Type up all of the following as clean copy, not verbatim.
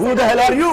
Who the hell are you?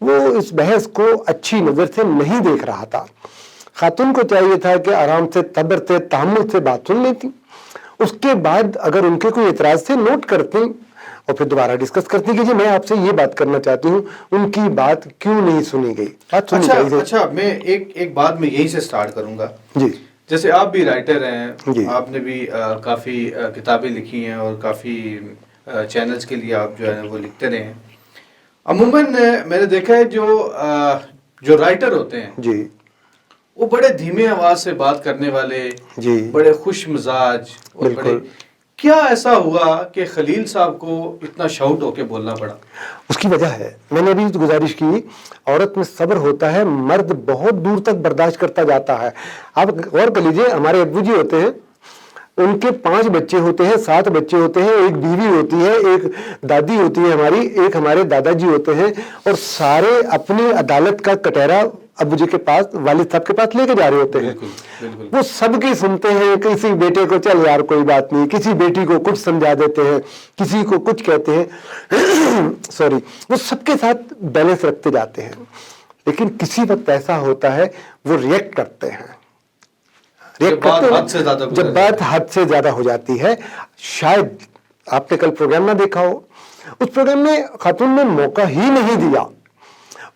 وہ اس بحث کو اچھی نظر سے نہیں دیکھ رہا تھا. خاتون کو چاہیے تھا کہ آرام سے صبر سے تحمل سے بات سن لیتی, اس کے بعد اگر ان کے کوئی اعتراض تھے نوٹ کرتی اور پھر دوبارہ ڈسکس کرتی کہ جی میں آپ سے یہ بات کرنا چاہتی ہوں, ان کی بات کیوں نہیں سنی گئی. اچھا میں ایک بات میں یہیں سے سٹارٹ کروں گا. جی, جیسے آپ بھی رائٹر ہیں, جی, آپ نے بھی کافی کتابیں لکھی ہیں اور کافی چینلز کے لیے آپ جو ہے وہ لکھتے رہے ہیں. عموماً میں نے دیکھا ہے جو رائٹر ہوتے ہیں جی, وہ بڑے دھیمے آواز سے بات کرنے والے, جی, بڑے خوش مزاج, اور بڑے, کیا ایسا ہوا کہ خلیل صاحب کو اتنا شاؤٹ ہو کے بولنا پڑا؟ اس کی وجہ ہے, میں نے ابھی گزارش کی, عورت میں صبر ہوتا ہے, مرد بہت دور تک برداشت کرتا جاتا ہے. آپ غور کر لیجئے, ہمارے ابو جی ہوتے ہیں, ان کے 5 بچے ہوتے ہیں, 7 بچے ہوتے ہیں, ایک بیوی ہوتی ہے, ایک دادی ہوتی ہے ہماری, ایک ہمارے دادا جی ہوتے ہیں, اور سارے اپنی عدالت کا کٹہرا ابو جی کے پاس, والد صاحب کے پاس لے کے جا رہے ہوتے ہیں. وہ سب کی سنتے ہیں, کسی بیٹے کو چل یار کوئی بات نہیں, کسی بیٹی کو کچھ سمجھا دیتے ہیں, کسی کو کچھ کہتے ہیں سوری, وہ سب کے ساتھ بیلنس رکھتے جاتے ہیں. لیکن کسی وقت ایسا ہوتا ہے وہ ریئیکٹ کرتے ہیں, جب بات حد سے زیادہ ہو جاتی ہے. شاید آپ نے کل پروگرام نہ دیکھا ہو, اس پروگرام میں خاتون نے موقع ہی نہیں دیا,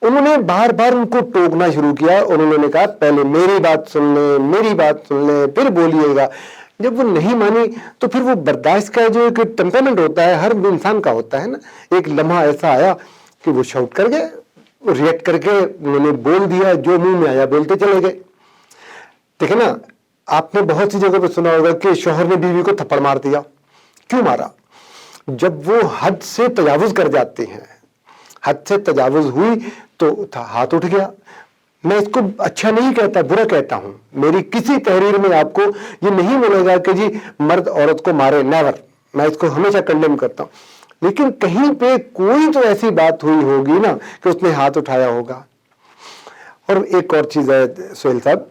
انہوں نے بار بار ان کو ٹوکنا شروع کیا, اور انہوں نے کہا پہلے میری بات سن لیں, میری بات سن لیں, پھر بولیے گا. جب وہ نہیں مانی تو پھر وہ برداشت کا جو ایک ٹیمپرامنٹ ہوتا ہے ہر انسان کا ہوتا ہے نا, ایک لمحہ ایسا آیا کہ وہ شاؤٹ کر گئے, ریئیکٹ کر کے انہوں نے بول دیا, جو منہ میں آیا بولتے چلے گئے. دیکھیں نا, آپ نے بہت سی جگہ پہ سنا ہوگا کہ شوہر نے بیوی کو تھپڑ مار دیا. کیوں مارا؟ جب وہ حد سے تجاوز کر جاتے ہیں, حد سے تجاوز ہوئی تو ہاتھ اٹھ گیا. میں اس کو اچھا نہیں کہتا, برا کہتا ہوں. میری کسی تحریر میں آپ کو یہ نہیں ملے گا کہ جی مرد عورت کو مارے, نیور. میں اس کو ہمیشہ کنڈیم کرتا ہوں. لیکن کہیں پہ کوئی تو ایسی بات ہوئی ہوگی نا کہ اس نے ہاتھ اٹھایا ہوگا. اور ایک اور چیز ہے سہیل صاحب,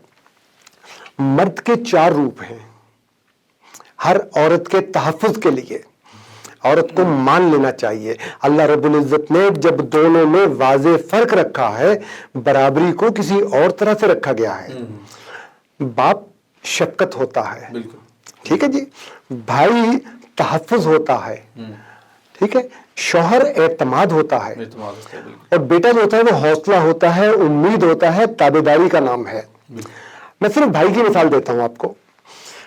مرد کے 4 روپ ہیں. ہر عورت کے تحفظ کے لیے عورت کو مان لینا چاہیے. اللہ رب العزت نے جب دونوں میں واضح فرق رکھا ہے, برابری کو کسی اور طرح سے رکھا گیا ہے. باپ شفقت ہوتا ہے, ٹھیک ہے جی, بھائی تحفظ ہوتا ہے, ٹھیک ہے, شوہر اعتماد ہوتا ہے, اور بیٹا جو ہوتا ہے وہ حوصلہ ہوتا ہے, امید ہوتا ہے, تابعداری کا نام ہے. میں صرف بھائی کی مثال دیتا ہوں آپ کو.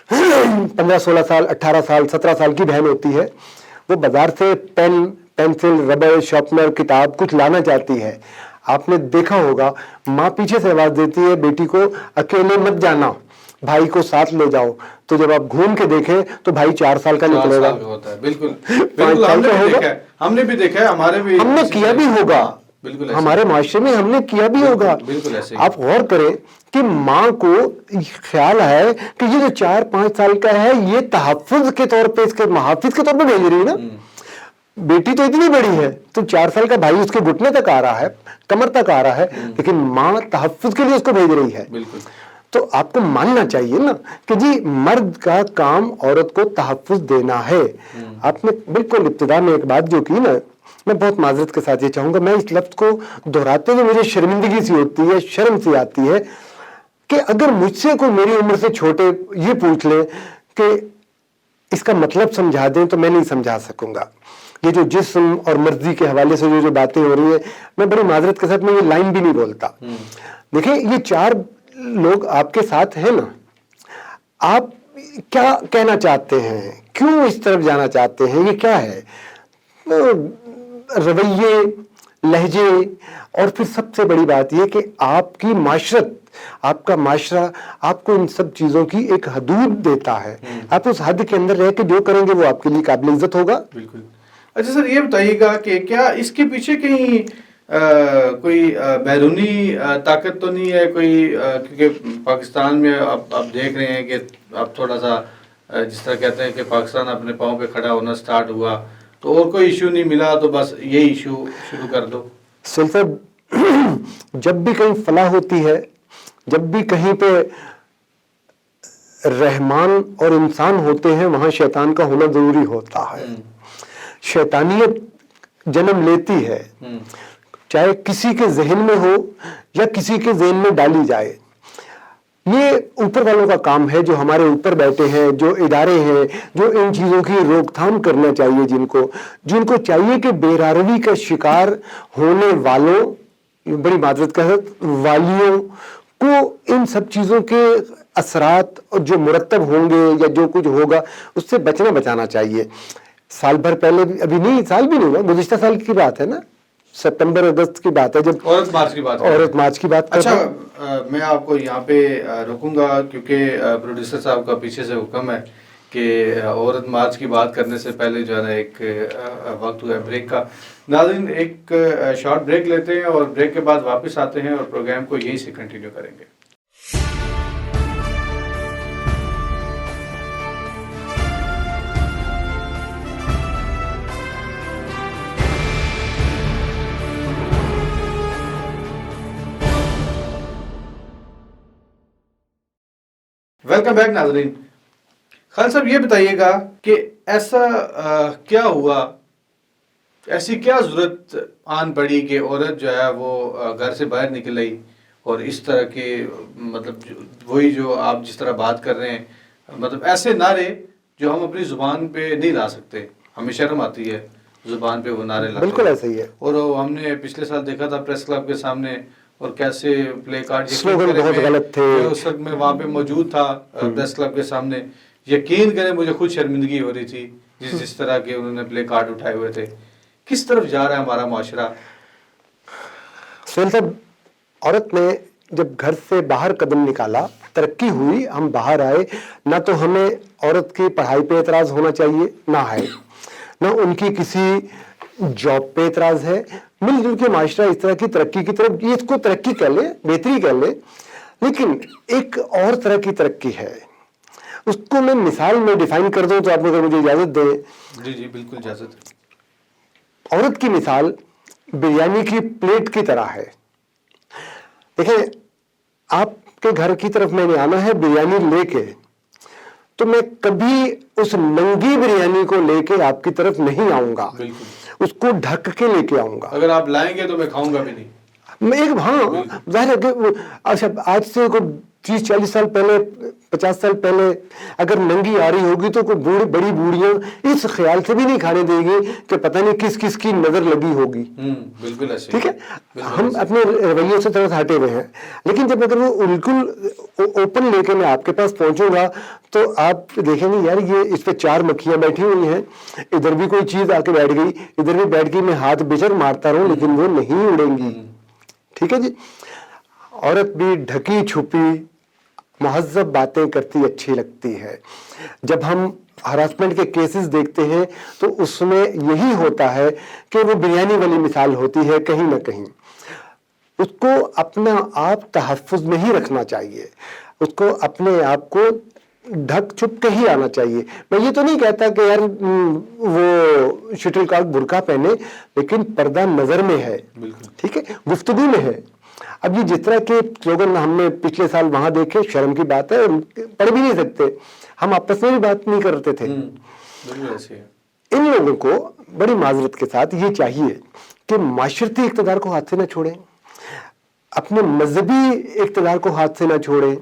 15 16 سال 18 سال 17 سال کی بہن ہوتی ہے, وہ بازار سے پین پینسل ربڑ شارپنر کتاب کچھ لانا چاہتی ہے. آپ نے دیکھا ہوگا ماں پیچھے سے آواز دیتی ہے بیٹی کو, اکیلے مت جانا, بھائی کو ساتھ لے جاؤ. تو جب آپ گھوم کے دیکھیں تو بھائی 4 سال کا نکلے گا. بالکل ہم نے بھی دیکھا ہے, ہمارے بھی ہم نے کیا بھی ہوگا, ہمارے معاشرے میں ہم نے کیا بھی ہوگا. آپ غور کریں کہ ماں کو خیال ہے کہ یہ جو 4-5 سال کا ہے یہ تحفظ کے طور پہ, اس کے محافظ کے طور پہ بھیج رہی ہے نا. بیٹی تو اتنی بڑی ہے, تو 4 سال کا بھائی اس کے گھٹنے تک آ رہا ہے, کمر تک آ رہا ہے, لیکن ماں تحفظ کے لیے اس کو بھیج رہی ہے. تو آپ کو ماننا چاہیے نا کہ جی مرد کا کام عورت کو تحفظ دینا ہے. آپ نے بالکل ابتدا میں ایک بات جو کی نا, میں بہت معذرت کے ساتھ یہ چاہوں گا, میں اس لفظ کو دہراتے ہوئے مجھے شرمندگی سی ہوتی ہے, شرم سی آتی ہے کہ اگر مجھ سے کوئی میری عمر سے چھوٹے یہ پوچھ لے کہ اس کا مطلب سمجھا دیں تو میں نہیں سمجھا سکوں گا. یہ جو جسم اور مرضی کے حوالے سے جو باتیں ہو رہی ہیں, میں بڑی معذرت کے ساتھ میں یہ لائن بھی نہیں بولتا. دیکھیں یہ 4 لوگ آپ کے ساتھ ہیں نا, آپ کیا کہنا چاہتے ہیں, کیوں اس طرف جانا چاہتے ہیں, یہ کیا ہے؟ رویے, لہجے, اور پھر سب سے بڑی بات یہ کہ آپ کی معاشرت, آپ کا معاشرہ آپ کو ان سب چیزوں کی ایک حدود دیتا ہے. آپ اس حد کے اندر رہ کے جو کریں گے وہ آپ کے لیے قابل عزت ہوگا. بالکل. اچھا سر, یہ بتائیے گا کہ کیا اس کے پیچھے کہیں کوئی بیرونی طاقت تو نہیں ہے کوئی, کیونکہ پاکستان میں آپ دیکھ رہے ہیں کہ اب تھوڑا سا جس طرح کہتے ہیں کہ پاکستان اپنے پاؤں پہ کھڑا ہونا سٹارٹ ہوا, تو اور کوئی ایشو نہیں ملا تو بس یہی ایشو شروع کر دو. صرف جب بھی کہیں فلاح ہوتی ہے, جب بھی کہیں پہ رحمان اور انسان ہوتے ہیں, وہاں شیطان کا ہونا ضروری ہوتا ہے. شیطانیت جنم لیتی ہے. چاہے کسی کے ذہن میں ہو یا کسی کے ذہن میں ڈالی جائے. یہ اوپر والوں کا کام ہے جو ہمارے اوپر بیٹھے ہیں, جو ادارے ہیں, جو ان چیزوں کی روک تھام کرنا چاہیے, جن کو چاہیے کہ بے راروی کا شکار ہونے والوں, بڑی معذرت کا والیوں کو ان سب چیزوں کے اثرات جو مرتب ہوں گے یا جو کچھ ہوگا اس سے بچانا چاہیے. سال بھر پہلے, ابھی نہیں, سال بھی نہیں ہوا, گزشتہ سال کی بات ہے نا, سپتمبر اگست کی بات ہے, جب عورت مارچ کی بات. اچھا, میں آپ کو یہاں پہ رکوں گا کیونکہ پروڈیوسر صاحب کا پیچھے سے حکم ہے کہ عورت مارچ کی بات کرنے سے پہلے جو ہے نا ایک وقت ہوا ہے بریک کا. ناظرین ایک شارٹ بریک لیتے ہیں اور بریک کے بعد واپس آتے ہیں اور پروگرام کو یہیں سے کنٹینیو کریں گے. ویلکم بیک ناظرین. خالد صاحب یہ بتائیے گا کہ ایسا کیا ہوا, ایسی کیا ضرورت آن پڑی کہ عورت جو ہے وہ گھر سے باہر نکل آئی اور اس طرح کے مطلب وہی جو آپ جس طرح بات کر رہے ہیں, مطلب ایسے نعرے جو ہم اپنی زبان پہ نہیں لا سکتے, ہمیں شرم آتی ہے زبان پہ وہ نعرے لاتے. بالکل ایسا ہی ہے. اور ہم نے پچھلے سال دیکھا تھا پریس کلب کے سامنے, اور کیسے پلے کارڈ سلوگن بہت غلط تھے. اس وقت میں وہاں پہ موجود تھا پریس کلب کے سامنے, یقین کریں مجھے خود شرمندگی ہو رہی تھی جس طرح کے انہوں نے پلے کارڈ اٹھائے ہوئے تھے. کس طرف جا رہا ہے ہمارا معاشرہ؟ سہیل صاحب, عورت نے جب گھر سے باہر قدم نکالا, ترقی ہوئی, ہم باہر آئے, نہ تو ہمیں عورت کی پڑھائی پہ اعتراض ہونا چاہیے, نہ ان کی کسی جاب پہ اعتراض ہے. مل جل کے معاشرہ اس طرح کی ترقی کی طرف, یہ اس کو ترقی کہہ لے, بہتری کہہ لے, لیکن ایک اور طرح کی ترقی ہے. اس کو میں مثال میں ڈیفائن کر دوں تو آپ اگر مجھے اجازت دیں. جی بالکل اجازت ہے. عورت کی مثال بریانی کی پلیٹ کی طرح ہے. دیکھیں, آپ کے گھر کی طرف میں نے آنا ہے بریانی لے کے, تو میں کبھی اس ننگی بریانی کو لے کے آپ کی طرف نہیں آؤں گا, اس کو ڈھک کے لے کے آؤں گا. اگر آپ لائیں گے تو میں کھاؤں گا بھی نہیں. میں ایک, ہاں ظاہر ہے کہ آج سے کوئی 30-40 سال پہلے, 50 سال پہلے اگر ننگی آ رہی ہوگی تو کوئی بڑی بوڑھیاں اس خیال سے بھی نہیں کھانے دے گی کہ پتہ نہیں کس کس کی نظر لگی ہوگی. بالکل ایسے, ٹھیک ہے, ہم اپنے رویوں سے تھوڑا ہٹے ہوئے ہیں. لیکن جب اگر وہ بالکل اوپن لے کے میں آپ کے پاس پہنچوں گا تو آپ دیکھیں گے یار یہ اس پہ 4 مکھیاں بیٹھی ہوئی ہیں, ادھر بھی کوئی چیز آ کے بیٹھ گئی, ادھر بھی بیٹھ گئی, میں ہاتھ بچر مارتا رہوں لیکن وہ نہیں اڑیں گی. ٹھیک ہے جی. عورت بھی ڈھکی چھپی مہذب باتیں کرتی اچھی لگتی ہے. جب ہم ہراسمنٹ کے کیسز دیکھتے ہیں تو اس میں یہی ہوتا ہے کہ وہ بریانی والی مثال ہوتی ہے کہیں نہ کہیں. اس کو اپنا آپ تحفظ میں ہی رکھنا چاہیے, اس کو اپنے آپ کو ڈھک چھپ کے ہی آنا چاہیے. میں یہ تو نہیں کہتا کہ یار وہ شٹل کاک برقع پہنے, لیکن پردہ نظر میں ہے. ٹھیک ہے, گفتگو میں ہے. اب یہ جس طرح کے سلوگن ہم نے پچھلے سال وہاں دیکھے, شرم کی بات ہے, پڑھ بھی نہیں سکتے, ہم آپس میں بھی بات نہیں کرتے تھے. ان لوگوں کو بڑی معذرت کے ساتھ یہ چاہیے کہ معاشرتی اقتدار کو ہاتھ سے نہ چھوڑیں, اپنے مذہبی اقتدار کو ہاتھ سے نہ چھوڑیں,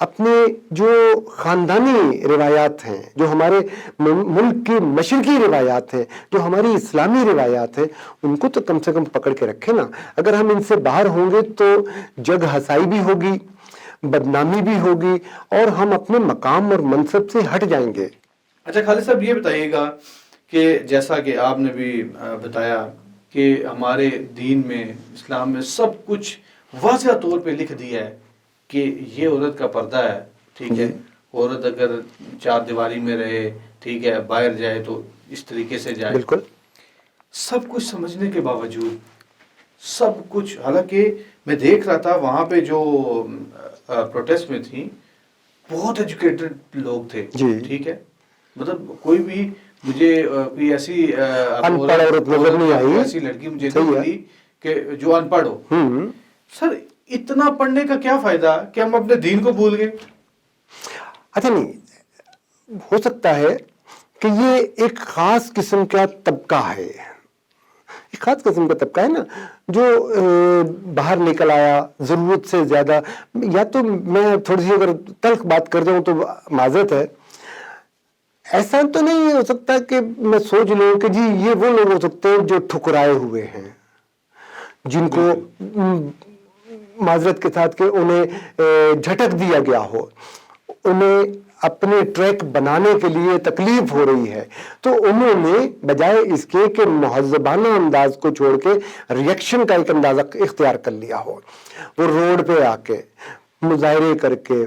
اپنے جو خاندانی روایات ہیں, جو ہمارے ملک کی مشرقی روایات ہیں, جو ہماری اسلامی روایات ہیں, ان کو تو کم سے کم پکڑ کے رکھیں نا. اگر ہم ان سے باہر ہوں گے تو جگ ہسائی بھی ہوگی, بدنامی بھی ہوگی, اور ہم اپنے مقام اور منصب سے ہٹ جائیں گے. اچھا خالد صاحب یہ بتائیے گا کہ جیسا کہ آپ نے بھی بتایا کہ ہمارے دین میں, اسلام میں سب کچھ واضح طور پہ لکھ دیا ہے کہ یہ عورت کا پردہ ہے. ٹھیک ہے, عورت اگر 4 دیواری میں رہے, ٹھیک ہے, باہر جائے تو اس طریقے سے جائے. بالکل سب کچھ سمجھنے کے باوجود سب کچھ, حالانکہ میں دیکھ رہا تھا وہاں پہ جو پروٹیسٹ میں تھی بہت ایجوکیٹڈ لوگ تھے. ٹھیک ہے, مطلب کوئی بھی مجھے کوئی ایسی عورت نظر نہیں آئی, ایسی لڑکی مجھے نہیں ملی کہ جو ان پڑھ ہو. سر اتنا پڑھنے کا کیا فائدہ کہ ہم اپنے دین کو بھول گئے؟ اچھا نہیں, ہو سکتا ہے کہ یہ ایک خاص قسم کا طبقہ ہے, ایک خاص قسم کا طبقہ ہے نا جو باہر نکل آیا ضرورت سے زیادہ. یا تو میں تھوڑی سی اگر تلخ بات کر جاؤں تو معذرت ہے, ایسا تو نہیں ہو سکتا کہ میں سوچ لوں کہ جی یہ وہ لوگ ہو سکتے ہیں جو ٹھکرائے ہوئے ہیں, جن کو معذرت کے ساتھ کہ انہیں جھٹک دیا گیا ہو, انہیں اپنے ٹریک بنانے کے لیے تکلیف ہو رہی ہے, تو انہوں نے بجائے اس کے کہ مہذبانہ انداز کو چھوڑ کے ریئیکشن کا ایک اندازہ اختیار کر لیا ہو, وہ روڈ پہ آ کے مظاہرے کر کے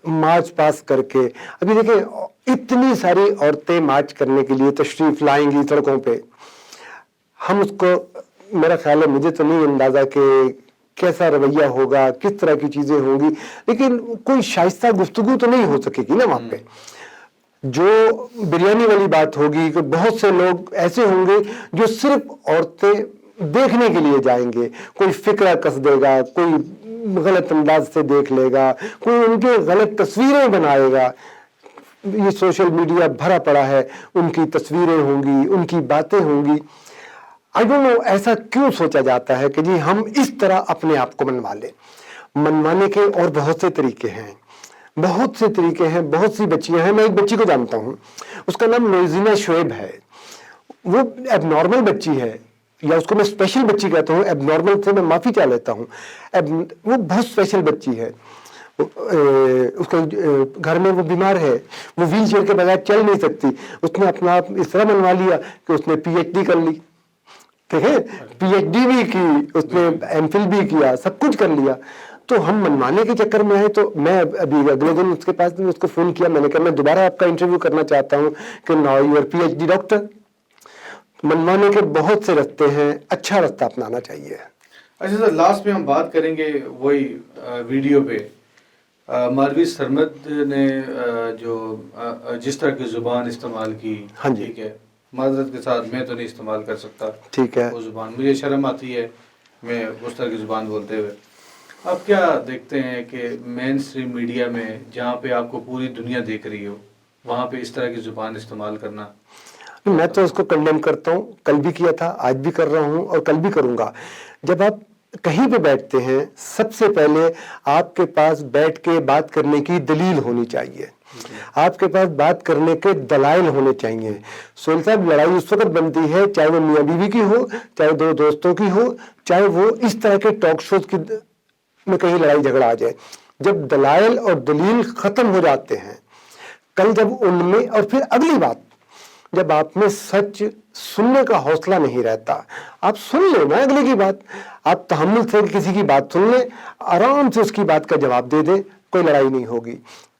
مارچ پاس کر کے. ابھی دیکھیں اتنی ساری عورتیں مارچ کرنے کے لیے تشریف لائیں گی سڑکوں پہ, ہم اس کو میرا خیال ہے, مجھے تو نہیں اندازہ کہ کیسا رویہ ہوگا, کس طرح کی چیزیں ہوں گی, لیکن کوئی شائستہ گفتگو تو نہیں ہو سکے گی نا وہاں پہ. جو بریانی والی بات ہوگی کہ بہت سے لوگ ایسے ہوں گے جو صرف عورتیں دیکھنے کے لیے جائیں گے, کوئی فکرہ کس دے گا, کوئی غلط انداز سے دیکھ لے گا, کوئی ان کے غلط تصویریں بنائے گا. یہ سوشل میڈیا بھرا پڑا ہے, ان کی تصویریں ہوں گی, ان کی باتیں ہوں گی. I don't know ایسا کیوں سوچا جاتا ہے کہ جی ہم اس طرح اپنے آپ کو منوا لیں. منوانے کے اور بہت سے طریقے ہیں, بہت سے طریقے ہیں, بہت سی بچیاں ہیں. میں ایک بچی کو جانتا ہوں, اس کا نام نوزینہ شعیب ہے. وہ ایب نارمل بچی ہے, یا اس کو میں اسپیشل بچی کہتا ہوں, ایب نارمل سے میں معافی چاہ لیتا ہوں. وہ بہت اسپیشل بچی ہے. اس کا گھر میں وہ بیمار ہے, وہ ویل چیئر کے بغیر چل نہیں سکتی. اس نے اپنا آپ اس طرح منوا لیا کہ اس نے PhD کر لی, ٹھیک ہے, PhD بھی کی, اس نے MPhil بھی کیا, سب کچھ کر لیا. تو ہم منوانے کے چکر میں آئے. تو میں ابھی اگلے دن اس کے پاس اس کو فون کیا, میں نے کہا میں دوبارہ آپ کا انٹرویو کرنا چاہتا ہوں کہ now you are PhD doctor. منوانے کے بہت سے رستے ہیں, اچھا رستہ اپنانا چاہیے. اچھا سر, لاسٹ میں ہم بات کریں گے وہی ویڈیو پہ ماروی سرمد نے جو جس طرح کی زبان استعمال کی, ٹھیک ہے, معذرت کے ساتھ میں تو نہیں استعمال کر سکتا, ٹھیک ہے, وہ زبان مجھے شرم آتی ہے میں اس طرح کی زبان بولتے ہوئے. آپ کیا دیکھتے ہیں کہ مین اسٹریم میڈیا میں جہاں پہ آپ کو پوری دنیا دیکھ رہی ہو, وہاں پہ اس طرح کی زبان استعمال کرنا؟ میں تو اس کو کنڈیم کرتا ہوں, کل بھی کیا تھا, آج بھی کر رہا ہوں اور کل بھی کروں گا. جب آپ کہیں پہ بیٹھتے ہیں, سب سے پہلے آپ کے پاس بیٹھ کے بات کرنے کی دلیل ہونی چاہیے, آپ کے پاس بات کرنے کے دلائل ہونے چاہیے. سہیل صاحب, لڑائی اس وقت بنتی ہے چاہے وہ میاں بیوی کی ہو, چاہے دو دوستوں کی ہو, چاہے وہ اس طرح کے ٹاک شوز کی میں کہیں لڑائی جھگڑا آ جائے. جب دلائل اور دلیل ختم ہو جاتے ہیں, کل جب ان میں, اور پھر اگلی بات, جب آپ میں سچ سننے کا حوصلہ نہیں رہتا, آپ سن لیں نا اگلے کی بات, آپ تحمل سے کسی کی بات سن لیں, آرام سے اس کی بات کا جواب دے دیں, کوئی لڑائی نہیں ہوگی.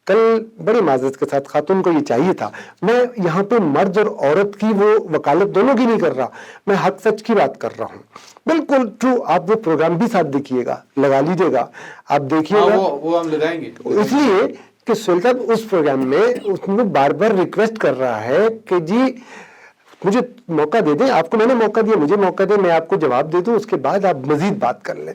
کل بڑی معذرت کے ساتھ خاتون کو یہ چاہیے تھا, میں یہاں پہ مرد اور عورت کی وہ وکالت دونوں کی نہیں کر رہا, میں حق سچ کی بات کر رہا ہوں. بالکل ٹرو. آپ وہ پروگرام بھی ساتھ دیکھیے گا, لگا لیجیے گا, آپ دیکھیے گا, وہ ہم لگائیں گے. اس لیے کہ سہیل صاحب اس پروگرام میں اس میں بار بار ریکویسٹ کر رہا ہے کہ جی مجھے موقع دے دیں, آپ کو میں نے موقع دیا, مجھے موقع دیں, میں آپ کو جواب دے دوں, اس کے بعد آپ مزید بات کر لیں.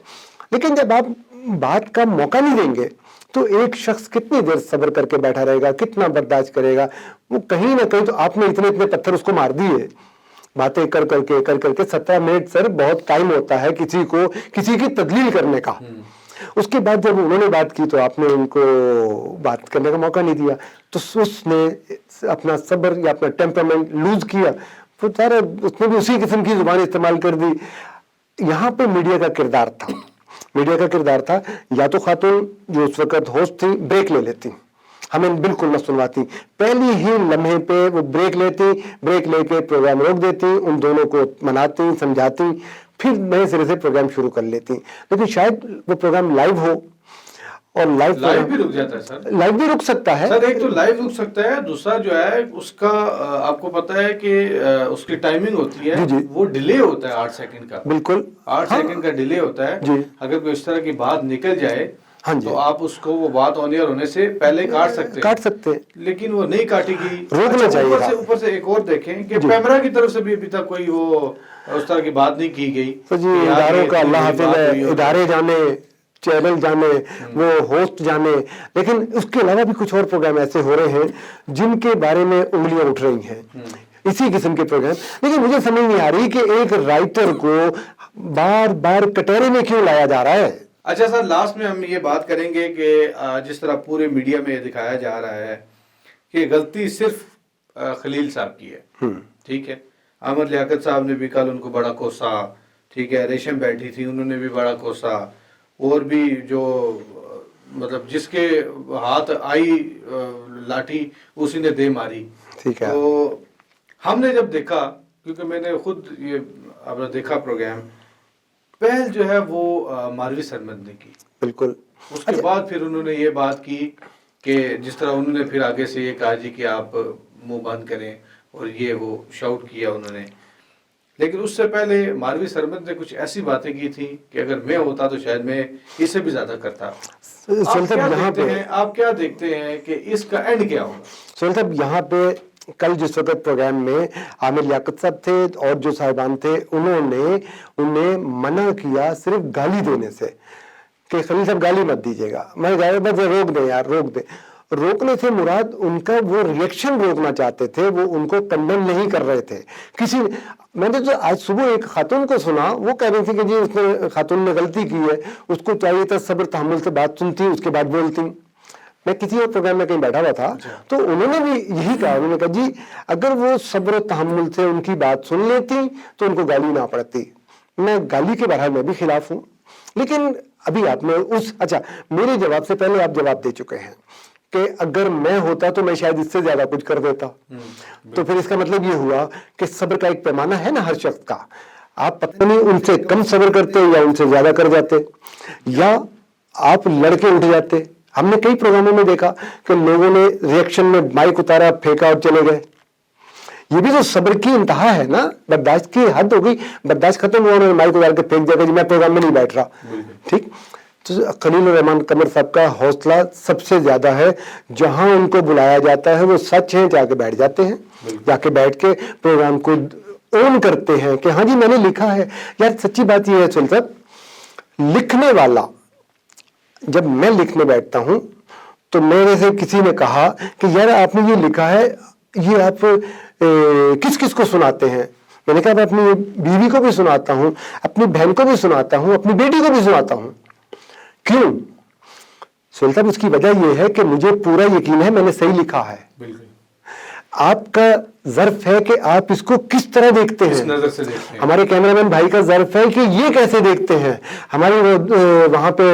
لیکن جب آپ بات کا موقع نہیں دیں گے تو ایک شخص کتنی دیر صبر کر کے بیٹھا رہے گا, کتنا برداشت کرے گا. وہ کہیں نہ کہیں تو آپ نے اتنے پتھر اس کو مار دیے باتیں کر کر کے 17 منٹ سر بہت ٹائم ہوتا ہے کسی کو کسی کی تدلیل کرنے کا. اس کے بعد جب انہوں نے بات کی تو آپ نے ان کو بات کرنے کا موقع نہیں دیا, تو اس نے اپنا صبر یا اپنا ٹیمپرمنٹ لوز کیا, تو سارا اس نے بھی اسی قسم کی زبان استعمال کر دی. یہاں پہ میڈیا کا کردار تھا, میڈیا کا کردار تھا یا تو خاتون جو اس وقت ہوسٹ تھی بریک لے لیتی, ہمیں بالکل نہ سنواتی, پہلی ہی لمحے پہ وہ بریک لیتی, بریک لے کے پروگرام روک دیتی, ان دونوں کو مناتی, سمجھاتی, پھر نئے سرے سے پروگرام شروع کر لیتی. لیکن شاید وہ پروگرام لائیو ہو, اور لائیو بھی رک جاتا ہے سر, لائیو بھی رک سکتا ہے سر. ایک تو لائیو رک سکتا ہے, دوسرا جو ہے اس کا آپ کو پتا ہے کہ اس کی ٹائمنگ ہوتی ہے, وہ ڈیلے ہوتا ہے 8 سیکنڈ کا, بالکل 8 سیکنڈ کا ڈیلے ہوتا ہے. اگر کوئی اس طرح کی بات نکل جائے تو آپ اس کو وہ بات آن ایئر ہونے سے پہلے کاٹ سکتے ہیں, لیکن وہ نہیں کاٹے گی, روکنا چاہیے. اوپر سے ایک اور دیکھیں کہ پیمرا کی طرف سے بھی ابھی تک کوئی وہ اس طرح کی بات نہیں کی گئی. جی اداروں کا اللہ حافظ ہے, ادارے جانے, چینل جانے, وہ ہوسٹ جانے, لیکن اس کے علاوہ بھی کچھ اور پروگرام ایسے ہو رہے ہیں جن کے بارے میں انگلیاں اٹھ رہی ہیں. اسی قسم کے پروگرام. لیکن مجھے سمجھ نہیں آ رہی کہ ایک رائٹر کو بار بار کٹہرے میں کیوں لایا جا رہا ہے. اچھا سر، لاسٹ میں ہم یہ بات کریں گے کہ جس طرح پورے میڈیا میں یہ دکھایا جا رہا ہے کہ غلطی صرف خلیل صاحب کی ہے، ٹھیک ہے، احمد لیاقت صاحب نے بھی کل ان کو بڑا کوسا، ٹھیک ہے، ریشم بیٹھی تھی انہوں نے بھی بڑا کوسا، اور بھی جو مطلب جس کے ہاتھ آئی لاٹھی اسی نے دے ماری. ٹھیک ہے. تو ہم نے جب دیکھا، کیونکہ میں نے خود یہ اپنا دیکھا پروگرام، پہل جو ہے وہ ماروی سرمد نے کی. بالکل. اس کے بعد پھر انہوں نے یہ بات کی کہ جس طرح انہوں نے پھر آگے سے یہ کہا جی کہ آپ منہ بند کریں، اور یہ وہ شاؤٹ کیا انہوں نے. لیکن اس سے پہلے ماروی سرمد نے کچھ ایسی باتیں کی تھی کہ اگر میں ہوتا تو شاید میں اس سے بھی زیادہ کرتا. آپ کیا دیکھتے ہیں کہ اس کا اینڈ کیا ہوگا؟ سہیل صاحب، یہاں پہ کل جس وقت پروگرام میں عامر لیاقت صاحب تھے اور جو صاحبان تھے، انہوں نے انہیں منع کیا صرف گالی دینے سے کہ خلیل صاحب گالی مت دیجیے گا. میں کہا بس روک دیں یار، روک دیں. روکنے سے مراد ان کا وہ ریئیکشن روکنا چاہتے تھے، وہ ان کو کنڈم نہیں کر رہے تھے. میں نے تو آج صبح ایک خاتون کو سنا، وہ کہہ رہی تھی کہ جی اس نے خاتون نے غلطی کی ہے، اس کو چاہیے تھا صبر تحمل سے بات سنتی، اس کے بعد بولتی. میں کسی اور پروگرام میں کہیں بیٹھا ہوا تھا تو انہوں نے بھی یہی کہا، انہوں نے کہا جی اگر وہ صبر و تحمل سے ان کی بات سن لیتی تو ان کو گالی نہ پڑتی. میں گالی کے بہرحال میں بھی خلاف ہوں، لیکن ابھی آپ نے اچھا میرے جواب سے پہلے آپ جواب دے چکے ہیں کہ اگر میں ہوتا تو میں شاید اس سے زیادہ کچھ کر دیتا. تو پھر اس کا مطلب یہ ہوا کہ صبر کا ایک پیمانہ ہے نا ہر شخص کا. آپ پتہ نہیں ان سے کم صبر کرتے یا ان سے زیادہ کر جاتے، یا آپ لڑ کے اٹھ جاتے. ہم نے کئی پروگراموں میں دیکھا کہ لوگوں نے ریئیکشن میں مائک اتارا، پھینکا اور چلے گئے. یہ بھی تو صبر کی انتہا ہے نا، برداشت کی حد ہو گئی. برداشت ختم ہوا، انہوں نے مائک اتار کے پھینک دیا کہ میں پروگرام میں نہیں بیٹھ رہا. ٹھیک. تو خلیل الرحمان قمر صاحب کا حوصلہ سب سے زیادہ ہے. جہاں ان کو بلایا جاتا ہے وہ سچ ہے، جا کے بیٹھ جاتے ہیں، جا کے بیٹھ کے پروگرام کو اون کرتے ہیں کہ ہاں جی میں نے لکھا ہے. یار سچی بات یہ ہے سہیل صاحب، لکھنے والا جب میں لکھنے بیٹھتا ہوں تو میرے سے کسی نے کہا کہ یار آپ نے یہ لکھا ہے، یہ آپ کس کس کو سناتے ہیں؟ میں نے کہا میں اپنی بیوی کو بھی سناتا ہوں، اپنی بہن کو بھی سناتا ہوں، اپنی بیٹی کو بھی سناتا ہوں. کیوں؟ سہیل صاحب اس کی وجہ یہ ہے کہ مجھے پورا یقین ہے میں نے صحیح لکھا ہے. بالکل. آپ کا ظرف ہے کہ آپ اس کو کس طرح دیکھتے ہیں. نظر سے دیکھتے ہیں. ہمارے کیمرہ مین بھائی کا ظرف ہے کہ یہ کیسے دیکھتے ہیں. ہمارے وہاں پہ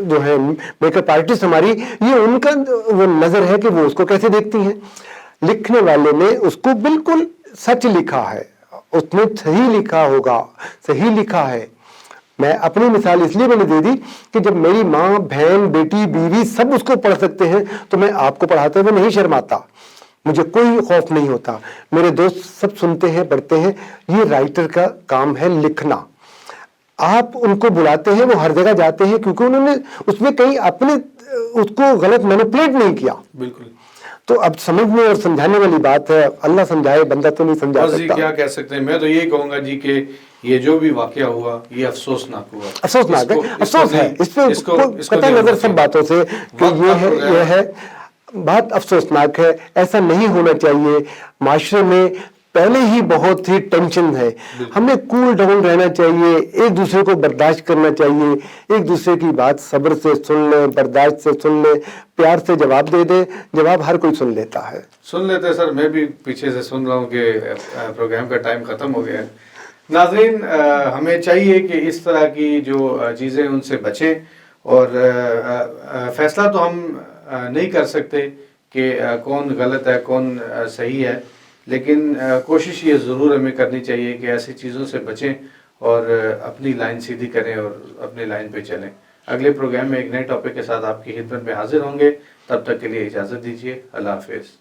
جو ہے میک اپ آرٹسٹ ہماری، یہ ان کا وہ نظر ہے کہ وہ اس کو کیسے دیکھتی ہیں. لکھنے والے نے اس کو بالکل سچ لکھا ہے، اس نے صحیح لکھا ہوگا، صحیح لکھا ہے. میں اپنی مثال اس لیے میں نے دے دی کہ جب میری ماں، بہن، بیٹی، بیوی سب اس کو پڑھ سکتے ہیں تو میں آپ کو پڑھاتے ہوئے نہیں شرماتا، مجھے کوئی خوف نہیں ہوتا. میرے دوست سب سنتے ہیں، پڑھتے ہیں. یہ رائٹر کا کام ہے لکھنا. آپ ان کو بلاتے ہیں، وہ ہر جگہ جاتے ہیں کیونکہ انہوں نے اس میں کہیں اپنے اس کو غلط مینیپولیٹ نہیں کیا. بالکل. تو اب سمجھنے اور سمجھانے والی بات ہے. اللہ سمجھائے، بندہ تو نہیں سمجھا سکتا. کیا کہہ سکتے ہیں؟ میں تو یہ کہوں گا جی کہ یہ جو بھی واقعہ ہوا یہ افسوسناک ہوا. افسوسناک ہے، افسوس ہے. اس پہ قطع نظر سب باتوں سے کہ یہ ہے بات افسوسناک ہے. ایسا نہیں ہونا چاہیے. معاشرے میں پہلے ہی بہت ہی ٹینشن ہے. ہمیں کول ڈاؤن رہنا چاہیے، ایک دوسرے کو برداشت کرنا چاہیے، ایک دوسرے کی بات صبر سے سن لیں، برداشت سے سن لیں، پیار سے جواب دے دیں. جواب ہر کوئی سن لیتا ہے. سن لیتے سر. میں بھی پیچھے سے سن رہا ہوں کہ پروگرام کا ٹائم ختم ہو گیا ہے. ناظرین، ہمیں چاہیے کہ اس طرح کی جو چیزیں ان سے بچیں، اور فیصلہ تو ہم نہیں کر سکتے کہ کون غلط ہے کون صحیح ہے، لیکن کوشش یہ ضرور ہمیں کرنی چاہیے کہ ایسی چیزوں سے بچیں اور اپنی لائن سیدھی کریں اور اپنی لائن پہ چلیں. اگلے پروگرام میں ایک نئے ٹاپک کے ساتھ آپ کی خدمت میں حاضر ہوں گے. تب تک کے لیے اجازت دیجیے. اللہ حافظ.